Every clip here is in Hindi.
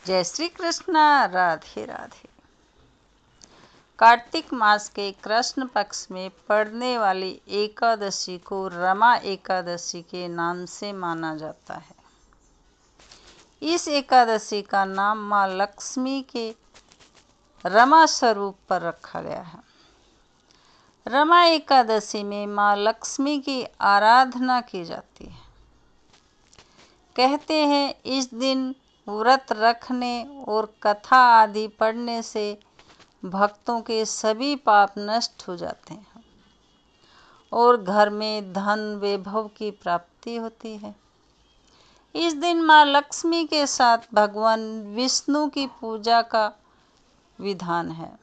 जय श्री कृष्णा। राधे राधे। कार्तिक मास के कृष्ण पक्ष में पड़ने वाली एकादशी को रमा एकादशी के नाम से माना जाता है। इस एकादशी का नाम माँ लक्ष्मी के रमा स्वरूप पर रखा गया है। रमा एकादशी में माँ लक्ष्मी की आराधना की जाती है। कहते हैं इस दिन व्रत रखने और कथा आदि पढ़ने से भक्तों के सभी पाप नष्ट हो जाते हैं और घर में धन वैभव की प्राप्ति होती है। इस दिन माँ लक्ष्मी के साथ भगवान विष्णु की पूजा का विधान है।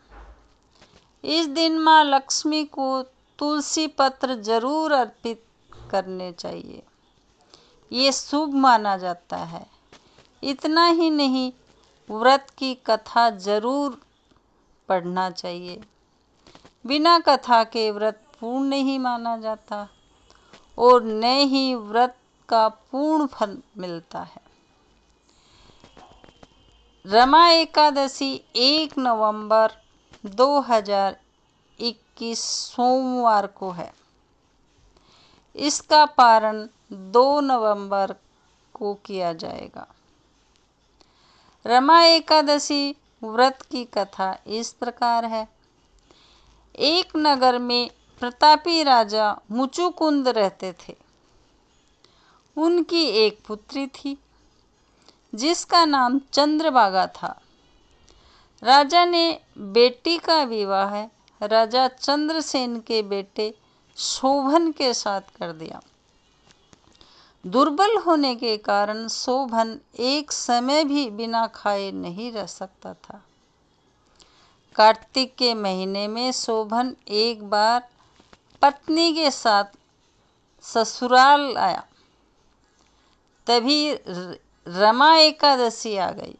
इस दिन माँ लक्ष्मी को तुलसी पत्र जरूर अर्पित करने चाहिए, ये शुभ माना जाता है। इतना ही नहीं, व्रत की कथा जरूर पढ़ना चाहिए। बिना कथा के व्रत पूर्ण नहीं माना जाता और न ही व्रत का पूर्ण फल मिलता है। रमा एकादशी 1 नवंबर 2021 सोमवार को है। इसका पारण 2 नवंबर को किया जाएगा। रमा एकादशी व्रत की कथा इस प्रकार है। एक नगर में प्रतापी राजा मुचुकुंद रहते थे। उनकी एक पुत्री थी जिसका नाम चंद्रभागा था। राजा ने बेटी का विवाह राजा चंद्रसेन के बेटे शोभन के साथ कर दिया। दुर्बल होने के कारण शोभन एक समय भी बिना खाए नहीं रह सकता था। कार्तिक के महीने में शोभन एक बार पत्नी के साथ ससुराल आया। तभी रमा एकादशी आ गई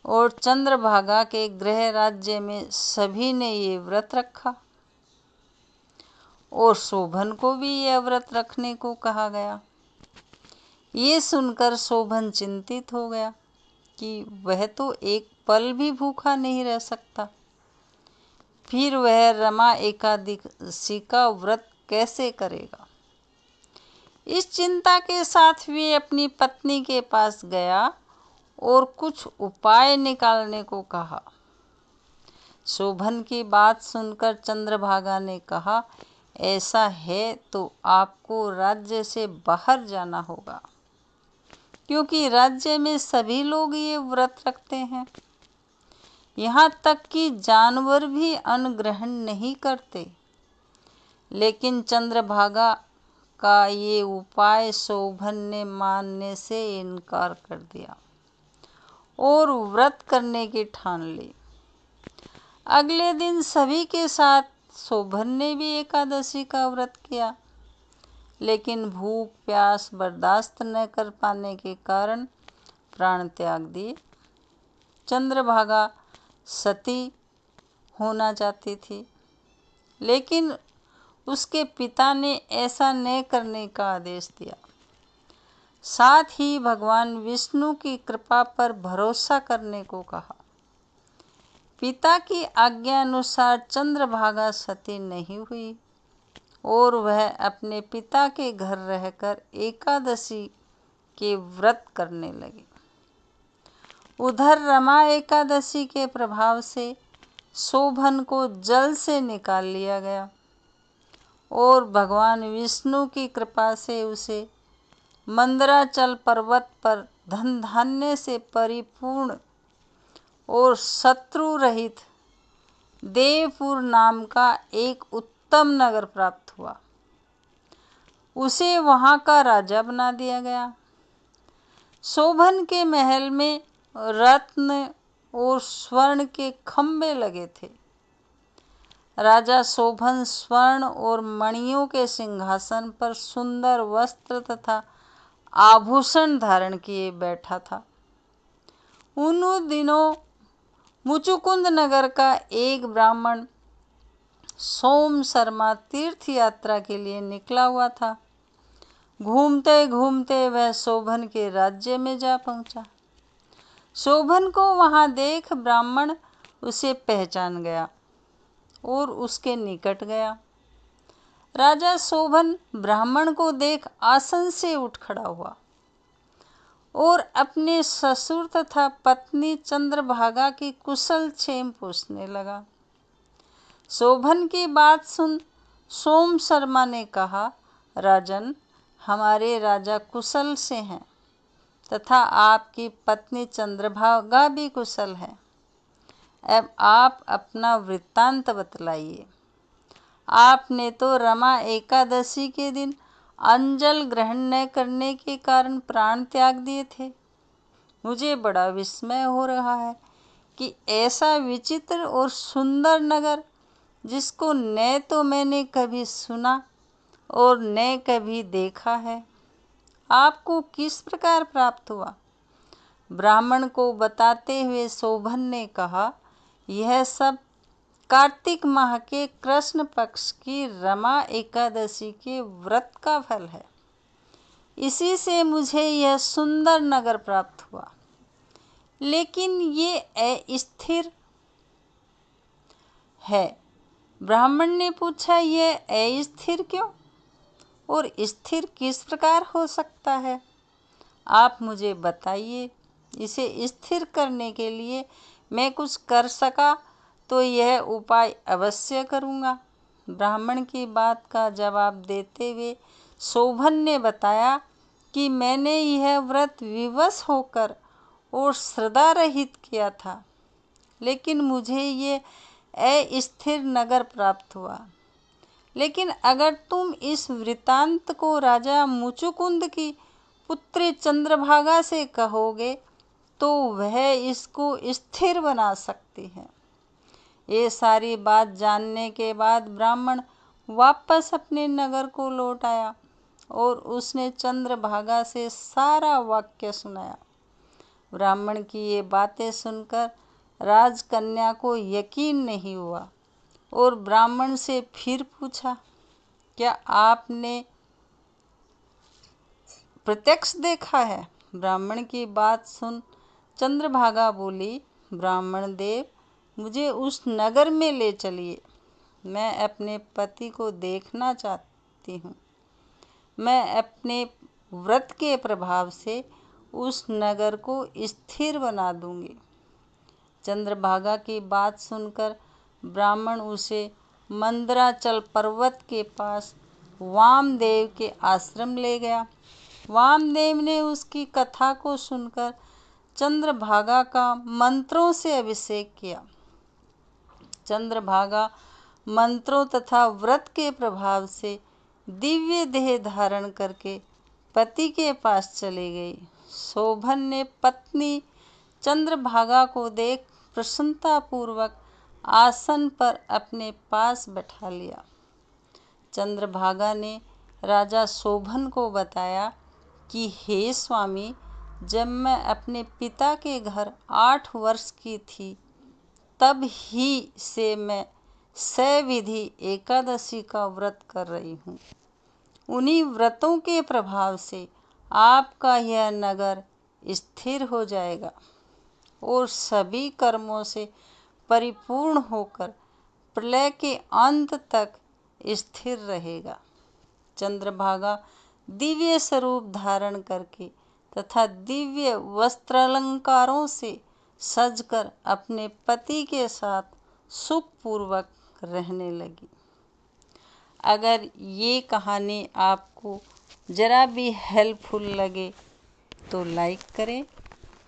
और चंद्रभागा के गृह राज्य में सभी ने ये व्रत रखा और शोभन को भी यह व्रत रखने को कहा गया। ये सुनकर शोभन चिंतित हो गया कि वह तो एक पल भी भूखा नहीं रह सकता, फिर वह रमा एकादशी का व्रत कैसे करेगा। इस चिंता के साथ वे अपनी पत्नी के पास गया और कुछ उपाय निकालने को कहा। शोभन की बात सुनकर चंद्रभागा ने कहा, ऐसा है तो आपको राज्य से बाहर जाना होगा, क्योंकि राज्य में सभी लोग ये व्रत रखते हैं। यहाँ तक कि जानवर भी अन्न ग्रहण नहीं करते। लेकिन चंद्रभागा का ये उपाय शोभन ने मानने से इनकार कर दिया और व्रत करने की ठान ली। अगले दिन सभी के साथ शोभन ने भी एकादशी का व्रत किया, लेकिन भूख प्यास बर्दाश्त न कर पाने के कारण प्राण त्याग दिए। चंद्रभागा सती होना चाहती थी, लेकिन उसके पिता ने ऐसा न करने का आदेश दिया। साथ ही भगवान विष्णु की कृपा पर भरोसा करने को कहा। पिता की आज्ञा अनुसार चंद्रभागा सती नहीं हुई और वह अपने पिता के घर रहकर एकादशी के व्रत करने लगी। उधर रमा एकादशी के प्रभाव से शोभन को जल से निकाल लिया गया और भगवान विष्णु की कृपा से उसे मंदराचल पर्वत पर धन धान्य से परिपूर्ण और शत्रु रहित देवपुर नाम का एक उत्तम नगर प्राप्त हुआ। उसे वहाँ का राजा बना दिया गया। शोभन के महल में रत्न और स्वर्ण के खंभे लगे थे। राजा शोभन स्वर्ण और मणियों के सिंहासन पर सुंदर वस्त्र तथा आभूषण धारण किए बैठा था। उन दिनों मुचुकुंद नगर का एक ब्राह्मण सोम शर्मा तीर्थ यात्रा के लिए निकला हुआ था। घूमते घूमते वह शोभन के राज्य में जा पहुंचा। शोभन को वहां देख ब्राह्मण उसे पहचान गया और उसके निकट गया। राजा शोभन ब्राह्मण को देख आसन से उठ खड़ा हुआ और अपने ससुर तथा पत्नी चंद्रभागा की कुशल क्षेम पूछने लगा। शोभन की बात सुन सोम शर्मा ने कहा, राजन, हमारे राजा कुशल से हैं तथा आपकी पत्नी चंद्रभागा भी कुशल है। अब आप अपना वृत्तांत बतलाइए। आपने तो रमा एकादशी के दिन अंजल ग्रहण न करने के कारण प्राण त्याग दिए थे। मुझे बड़ा विस्मय हो रहा है कि ऐसा विचित्र और सुंदर नगर, जिसको न तो मैंने कभी सुना और न कभी देखा है, आपको किस प्रकार प्राप्त हुआ। ब्राह्मण को बताते हुए शोभन ने कहा, यह सब कार्तिक माह के कृष्ण पक्ष की रमा एकादशी के व्रत का फल है। इसी से मुझे यह सुंदर नगर प्राप्त हुआ, लेकिन ये अस्थिर है। ब्राह्मण ने पूछा, यह अस्थिर क्यों और स्थिर किस प्रकार हो सकता है? आप मुझे बताइए। इसे स्थिर करने के लिए मैं कुछ कर सका तो यह उपाय अवश्य करूँगा। ब्राह्मण की बात का जवाब देते हुए शोभन ने बताया कि मैंने यह व्रत विवश होकर और श्रद्धा रहित किया था, लेकिन मुझे ये अस्थिर नगर प्राप्त हुआ। लेकिन अगर तुम इस वृत्तांत को राजा मुचुकुंद की पुत्री चंद्रभागा से कहोगे तो वह इसको स्थिर बना सकती है। ये सारी बात जानने के बाद ब्राह्मण वापस अपने नगर को लौट आया और उसने चंद्रभागा से सारा वाक्य सुनाया। ब्राह्मण की ये बातें सुनकर राजकन्या को यकीन नहीं हुआ और ब्राह्मण से फिर पूछा, क्या आपने प्रत्यक्ष देखा है? ब्राह्मण की बात सुन चंद्रभागा बोली, ब्राह्मण देव, मुझे उस नगर में ले चलिए। मैं अपने पति को देखना चाहती हूँ। मैं अपने व्रत के प्रभाव से उस नगर को स्थिर बना दूंगी। चंद्रभागा की बात सुनकर ब्राह्मण उसे मंदराचल पर्वत के पास वामदेव के आश्रम ले गया। वामदेव ने उसकी कथा को सुनकर चंद्रभागा का मंत्रों से अभिषेक किया। चंद्रभागा मंत्रों तथा व्रत के प्रभाव से दिव्य देह धारण करके पति के पास चली गई। शोभन ने पत्नी चंद्रभागा को देख प्रसन्नतापूर्वक आसन पर अपने पास बैठा लिया। चंद्रभागा ने राजा शोभन को बताया कि हे स्वामी, जब मैं अपने पिता के घर 8 वर्ष की थी, तब ही से मैं सविधि एकादशी का व्रत कर रही हूँ। उन्हीं व्रतों के प्रभाव से आपका यह नगर स्थिर हो जाएगा और सभी कर्मों से परिपूर्ण होकर प्रलय के अंत तक स्थिर रहेगा। चंद्रभागा दिव्य स्वरूप धारण करके तथा दिव्य वस्त्रालंकारों से सजकर अपने पति के साथ सुखपूर्वक रहने लगी। अगर ये कहानी आपको ज़रा भी हेल्पफुल लगे तो लाइक करें,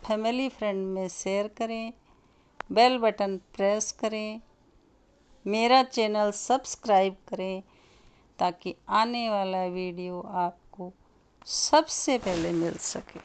फैमिली फ्रेंड में शेयर करें, बेल बटन प्रेस करें, मेरा चैनल सब्सक्राइब करें ताकि आने वाला वीडियो आपको सबसे पहले मिल सके।